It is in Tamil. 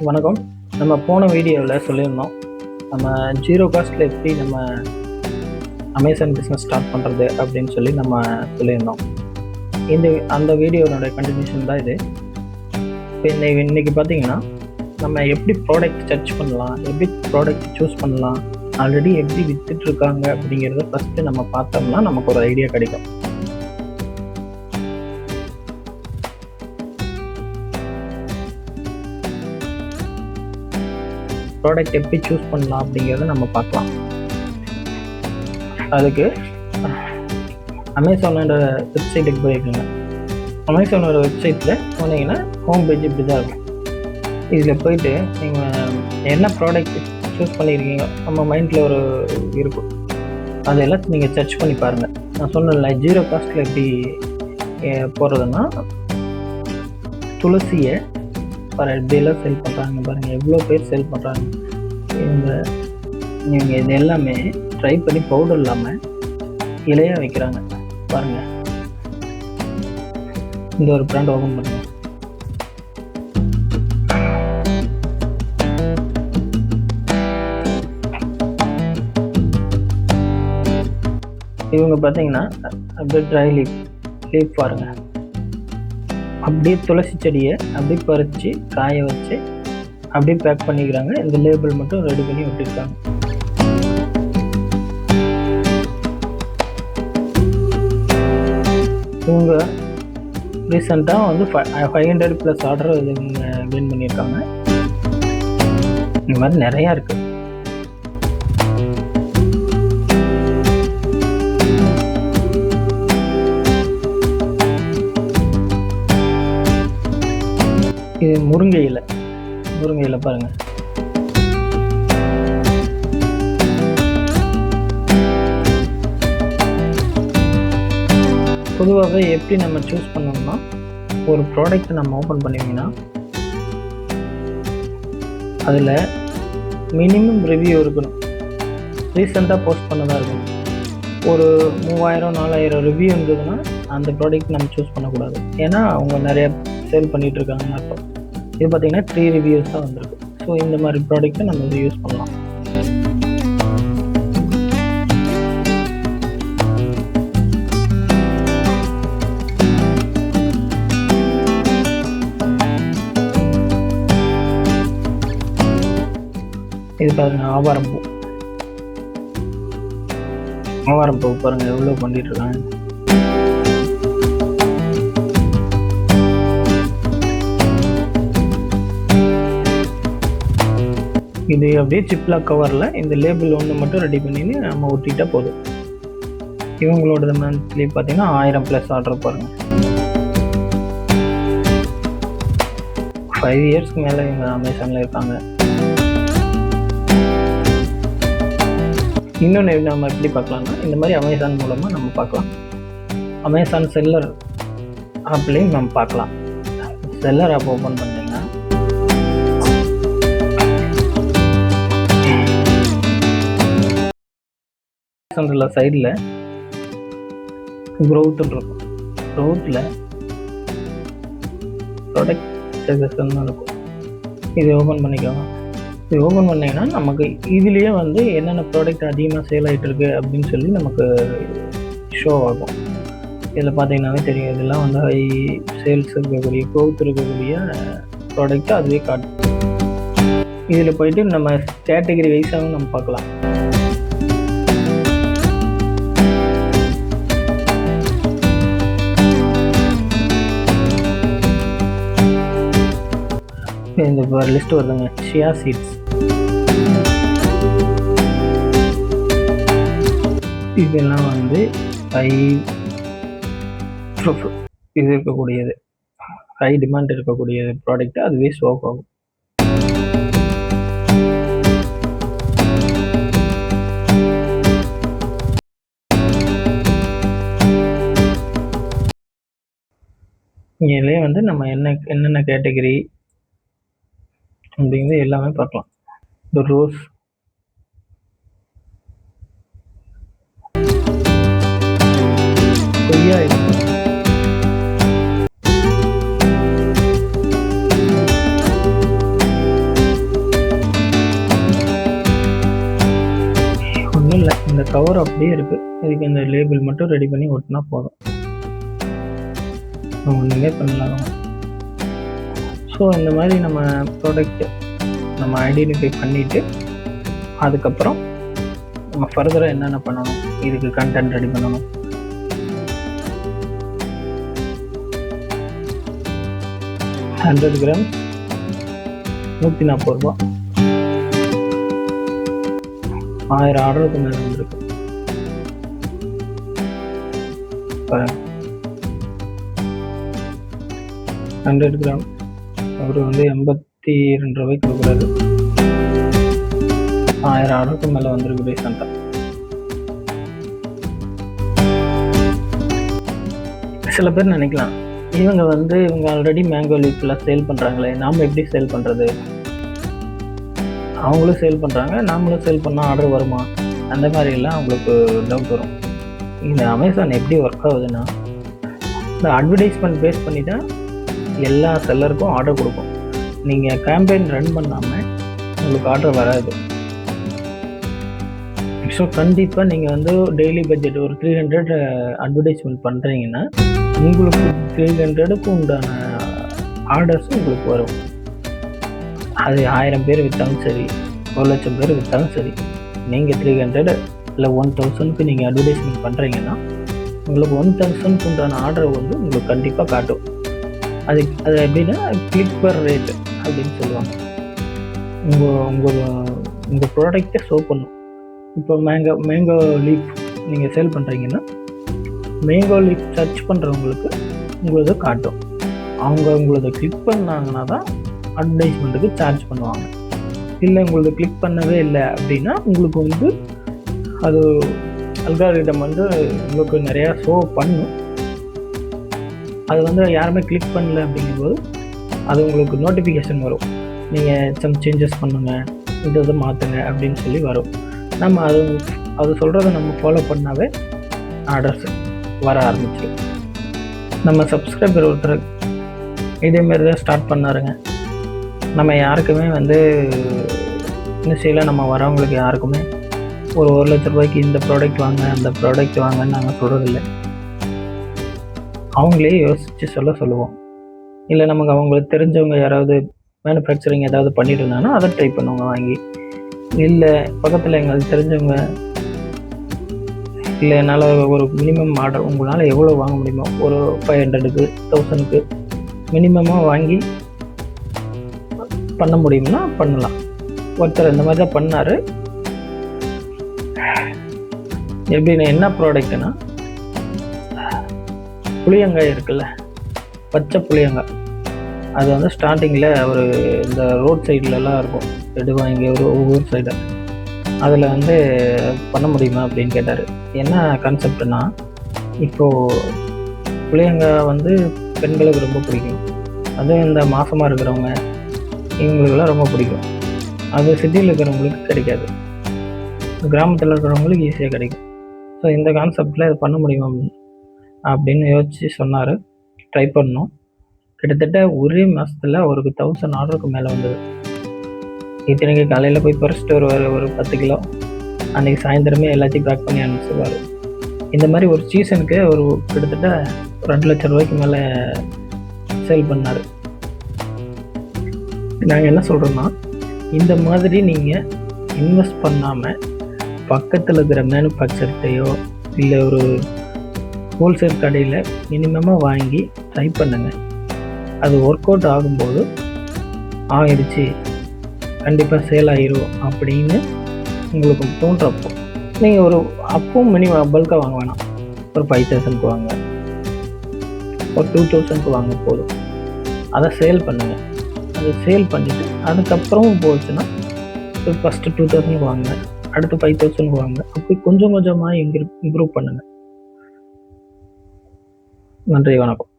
வணக்கம். நம்ம போன வீடியோவில் சொல்லியிருந்தோம், நம்ம ஜீரோ காஸ்ட்டில் எப்படி நம்ம அமேசான் பிஸ்னஸ் ஸ்டார்ட் பண்ணுறது அப்படின்னு சொல்லி நம்ம சொல்லியிருந்தோம். அந்த வீடியோனோட கண்டினியூஷன் தான் இது. இப்போ இன்றைக்கி பார்த்தீங்கன்னா, நம்ம எப்படி ப்ராடக்ட் சர்ச் பண்ணலாம், எப்படி ப்ராடக்ட் சூஸ் பண்ணலாம், ஆல்ரெடி எப்படி விற்றுட்ருக்காங்க அப்படிங்கிறத ஃபஸ்ட்டு நம்ம பார்த்தோம்னா நமக்கு ஒரு ஐடியா கிடைக்கும். ப்ராடக்ட் எப்படி சூஸ் பண்ணலாம் அப்படிங்கிறத நம்ம பார்க்கலாம். அதுக்கு அமேசானோட வெப்சைட்டுக்கு போயிருக்குங்க. அமேசானோட வெப்சைட்டில் போனீங்கன்னா ஹோம் பேஜ் இப்படி தான் இருக்கும். இதில் போயிட்டு நீங்கள் என்ன ப்ராடக்ட் சூஸ் பண்ணியிருக்கீங்க நம்ம மைண்டில் ஒரு இருக்கும், அதெல்லாம் நீங்கள் சர்ச் பண்ணி பாருங்கள். நான் சொன்னேன்ல ஜீரோ காஸ்ட்டில் எப்படி போடுறதுன்னா, துளசியை எப்படியெல்லாம் செல் பண்ணுறாங்க பாருங்கள், எவ்வளோ பேர் செல் பண்ணுறாங்க. நீங்கள் இது எல்லாமே ட்ரை பண்ணி பவுடர் இல்லாமல் இலையாக வைக்கிறாங்க பாருங்கள். இந்த ஒரு பிராண்ட் ஓப்பன் பண்ணுங்கள். இவங்க பார்த்தீங்கன்னா அப்படியே ட்ரை லீஃப் பாருங்கள், அப்படியே துளசி செடியை அப்படியே பறித்து காய வச்சு அப்படியே பேக் பண்ணிக்கிறாங்க. இந்த லேபிள் மட்டும் ரெடி பண்ணி விட்டுருக்காங்க. இவங்க ரீசெண்டாக வந்து 500+ ஆர்டர் இவங்க கெயின் பண்ணியிருக்காங்க. இந்த மாதிரி நிறையா இருக்குது. இது முருங்கை இலை பாருங்கள். பொதுவாகவே எப்படி நம்ம சூஸ் பண்ணோம்னா, ஒரு ப்ராடக்ட் நம்ம ஓப்பன் பண்ணுவீங்கன்னா அதில் மினிமம் ரிவ்யூ இருக்கணும். ரீசெண்டாக போஸ்ட் பண்ணதாக இருக்கணும். ஒரு 3000-4000 ரிவ்யூ இருந்ததுன்னா அந்த ப்ராடக்ட் நம்ம சூஸ் பண்ணக்கூடாது. ஏன்னா அவங்க நிறைய சேல் பண்ணிகிட்டு இருக்காங்கன்னு அர்த்தம். இது பார்த்திங்கன்னா 3 ரிவ்யூஸ் தான் வந்திருக்கு. ஸோ இந்த மாதிரி ப்ராடக்ட்டை நம்ம இது யூஸ் பண்ணலாம். இது பாருங்க, ஆவாரம் பூ பாருங்க எவ்வளோ பண்ணிட்டு இருக்காங்க. இது அப்படியே சிப்லாக் கவரில் இந்த லேபிள் ஒன்று மட்டும் ரெடி பண்ணி நம்ம ஒட்டிட்டா போதும். இவங்களோட மந்த்லி பார்த்தீங்கன்னா 1000+ ஆர்டர் பாருங்கள். 5 இயர்ஸ்க்கு மேலே இவங்க அமேசானில் இருக்காங்க. இன்னொன்று நம்ம எப்படி பார்க்கலாம்னா, இந்த மாதிரி அமேசான் மூலமாக நம்ம பார்க்கலாம். அமேசான் செல்லர் ஆப்லேயும் நம்ம பார்க்கலாம். செல்லர் ஆப் ஓப்பன் பண்ணிங்கன்னா சைடில் க்ரோத்துன்னு இருக்கும். க்ரோத்தில் ப்ராடக்ட் சஜஷன் இருக்கும். இது ஓப்பன் பண்ணிக்கோங்க. இது ஓப்பன் பண்ணிங்கன்னா நமக்கு இதுலேயே வந்து என்னென்ன ப்ராடக்ட் அதிகமாக சேல் ஆகிட்டு இருக்கு அப்படின்னு சொல்லி நமக்கு ஷோ ஆகும். இதில் பார்த்தீங்கன்னாவே தெரியும், இதெல்லாம் வந்து ஹை சேல்ஸ் இருக்கக்கூடிய க்ரோத் இருக்கக்கூடிய ப்ராடக்ட்டு அதுவே காட்டும். இதில் போயிட்டு நம்ம கேட்டகரி வைஸாகவும் நம்ம பார்க்கலாம். இந்த லிஸ்ட் வருதுங்க. ஷியா சீட்ஸ், இதெல்லாம் வந்து இது இருக்கக்கூடியது, ஹை டிமாண்ட் இருக்கக்கூடிய ப்ராடக்ட் அதுவே ஸ்டாக் ஆகும். இதிலே வந்து நம்ம என்னென்ன கேட்டகரி அப்படிங்கிறது எல்லாமே பார்க்கலாம். இந்த ரோஸ், கொய்யா, கவர் அப்படியே இருக்குது. இதுக்கு இந்த லேபிள் மட்டும் ரெடி பண்ணி ஒட்டினா போதும். ஒன்றுமே பண்ணலாம். ஸோ இந்த மாதிரி நம்ம ப்ராடக்ட் நம்ம ஐடென்டிஃபை பண்ணிவிட்டு அதுக்கப்புறம் நம்ம ஃபர்தராக என்னென்ன பண்ணணும், இதுக்கு கண்டென்ட் ரெடி பண்ணணும். $100 கிராம் 140 ரூபா. 1000 ஆர்டருக்கு மேலே வந்துருக்கு பாருங்க. 100 கிராம் அவர் வந்து 82 ரூபாய்க்கு கொடுக்குறாரு. 1000 ஆர்டருக்கு மேலே வந்துருக்கு ரீசெண்டாக. சில பேர் நினைக்கலாம், இவங்க ஆல்ரெடி மேங்கோ லீஃப்லாம் சேல் பண்ணுறாங்களே, நாம் எப்படி சேல் பண்ணுறது? அவங்களும் சேல் பண்ணுறாங்க, நாமளும் சேல் பண்ணால் ஆர்டர் வருமா? அந்த மாதிரிலாம் அவங்களுக்கு டவுட் வரும். இந்த அமேசான் எப்படி ஒர்க் ஆகுதுன்னா, இந்த அட்வர்டைஸ்மெண்ட் பேஸ் பண்ணி தான் எல்லா செல்லருக்கும் ஆர்டர் கொடுக்கும். நீங்கள் கேம்பெயின் ரன் பண்ணாமல் உங்களுக்கு ஆர்டர் வராது. ஸோ கண்டிப்பாக நீங்கள் வந்து டெய்லி பட்ஜெட் ஒரு 300 அட்வர்டைஸ்மெண்ட் பண்ணுறீங்கன்னா உங்களுக்கு 300க்கு உண்டான ஆர்டர்ஸும் உங்களுக்கு வரும். அது 1000 பேர் விற்றாலும் சரி, 1,00,000 பேர் விற்றாலும் சரி, நீங்கள் 300 இல்லை 1000க்கு நீங்கள் அட்வர்டைஸ்மெண்ட் பண்ணுறீங்கன்னா உங்களுக்கு 1000க்கு உண்டான ஆர்டர் வந்து உங்களுக்கு கண்டிப்பாக காட்டும். அது எப்படின்னா கிளிக் பர் ரேட் அப்படின்னு சொல்லுவாங்க. உங்கள் ப்ராடக்டை ஷோ பண்ணும். இப்போ மேங்கோ லீஃப் நீங்கள் சேல் பண்ணுறீங்கன்னா மேங்கோ லீஃப் சர்ச் பண்ணுறவங்களுக்கு உங்களுக்கு காட்டும். அவங்க உங்களது கிளிக் பண்ணாங்கன்னா தான் அட்வர்டைஸ்மெண்ட்டுக்கு சார்ஜ் பண்ணுவாங்க. இல்லை உங்களுக்கு கிளிக் பண்ணவே இல்லை அப்படின்னா உங்களுக்கு வந்து அது அல்காரிதம் வந்து உங்களுக்கு நிறையா ஷோ பண்ணும். அது வந்து யாருமே கிளிக் பண்ணல அப்படிங்கும்போது அது உங்களுக்கு நோட்டிஃபிகேஷன் வரும். நீங்கள் சம் சேஞ்சஸ் பண்ணுங்கள், இதை மாற்றுங்க அப்படின்னு சொல்லி வரும். நம்ம அது சொல்கிறத நம்ம ஃபாலோ பண்ணாவே ஆர்டர்ஸ் வர ஆரம்பிச்சிடும். நம்ம சப்ஸ்கிரைபர் ஒருத்தர் இதேமாரி தான் ஸ்டார்ட் பண்ணாருங்க. நம்ம யாருக்குமே வந்து இனிஷியலாக நம்ம வரவங்களுக்கு யாருக்குமே ஒரு 1,00,000 ரூபாய்க்கு இந்த ப்ராடக்ட் வாங்க அந்த ப்ராடக்ட் வாங்கன்னு நாங்கள் சொல்கிறதில்ல. அவங்களே யோசித்து சொல்லுவோம். இல்லை நமக்கு அவங்களுக்கு தெரிஞ்சவங்க யாராவது மேனுஃபேக்சரிங் ஏதாவது பண்ணிட்டு இருந்தாங்கன்னா அதை ட்ரை பண்ணுவாங்க வாங்கி. இல்லை பக்கத்தில் எங்களுக்கு தெரிஞ்சவங்க, இல்லை என்னால் ஒரு மினிமம் ஆர்டர் உங்களால் எவ்வளோ வாங்க முடியுமோ ஒரு 500க்கு 1000க்கு மினிமமாக வாங்கி பண்ண முடியும்னா பண்ணலாம். ஒருத்தர் இந்த மாதிரி தான் பண்ணார். எப்படின்னா என்ன ப்ராடக்ட்னா புளியங்காய் இருக்குல்ல, பச்சை புளியங்காய். அது வந்து ஸ்டார்டிங்கில் ஒரு இந்த ரோட் சைட்லலாம் இருக்கும், எடுவாங்க இங்கே ஒரு ஒவ்வொரு சைடு. அதில் வந்து பண்ண முடியுமா அப்படின்னு கேட்டார். என்ன கான்செப்ட்னா, இப்போது புளியங்காய் வந்து பெண்களுக்கு ரொம்ப பிடிக்கும். அதுவும் இந்த மாசமாக இருக்கிறவங்க இவங்களுக்கெல்லாம் ரொம்ப பிடிக்கும். அது சிட்டியில் இருக்கிறவங்களுக்கு கிடைக்காது, கிராமத்தில் இருக்கிறவங்களுக்கு ஈஸியாக கிடைக்கும். ஸோ இந்த கான்செப்டில் இது பண்ண முடியுமா அப்படின்னு யோசித்து சொன்னார். ட்ரை பண்ணோம். கிட்டத்தட்ட ஒரே மாதத்தில் அவருக்கு 1000 ஆர்டருக்கு மேலே வந்தது. இத்தனைக்கு காலையில் போய் பறிச்சிட்டு வருவார் ஒரு 10 கிலோ. அன்றைக்கி சாயந்தரமே எல்லாத்தையும் பேக் பண்ணி அனுப்பிச்சிடுவார். இந்த மாதிரி ஒரு சீசனுக்கு ஒரு கிட்டத்தட்ட 2,00,000 ரூபாய்க்கு மேலே சேல் பண்ணார். நாங்கள் என்ன சொல்கிறோன்னா, இந்த மாதிரி நீங்கள் இன்வெஸ்ட் பண்ணாமல் பக்கத்தில் இருக்கிற மேனுஃபேக்சர்கிட்டையோ இல்லை ஒரு ஹோல்சேல் கடையில் மினிமமாக வாங்கி ட்ரை பண்ணுங்கள். அது ஒர்க் அவுட் ஆகும்போது ஆகிடுச்சு, கண்டிப்பாக சேல் ஆகிரும் அப்படின்னு உங்களுக்கு தோன்றப்போ நீங்கள் ஒரு அப்பவும் மினிமம் பல்காக வாங்க வேணாம். ஒரு 5,000க்கு வாங்க, ஒரு 2,000க்கு வாங்க போதும். அதை சேல் பண்ணுங்கள். அதை சேல் பண்ணிவிட்டு அதுக்கப்புறம் போச்சுன்னா ஃபஸ்ட்டு 2,000க்கு வாங்க, அடுத்து 5,000க்கு வாங்க. அப்படி கொஞ்சம் கொஞ்சமாக இம்ப்ரூவ் பண்ணுங்கள். நன்றி, வணக்கம்.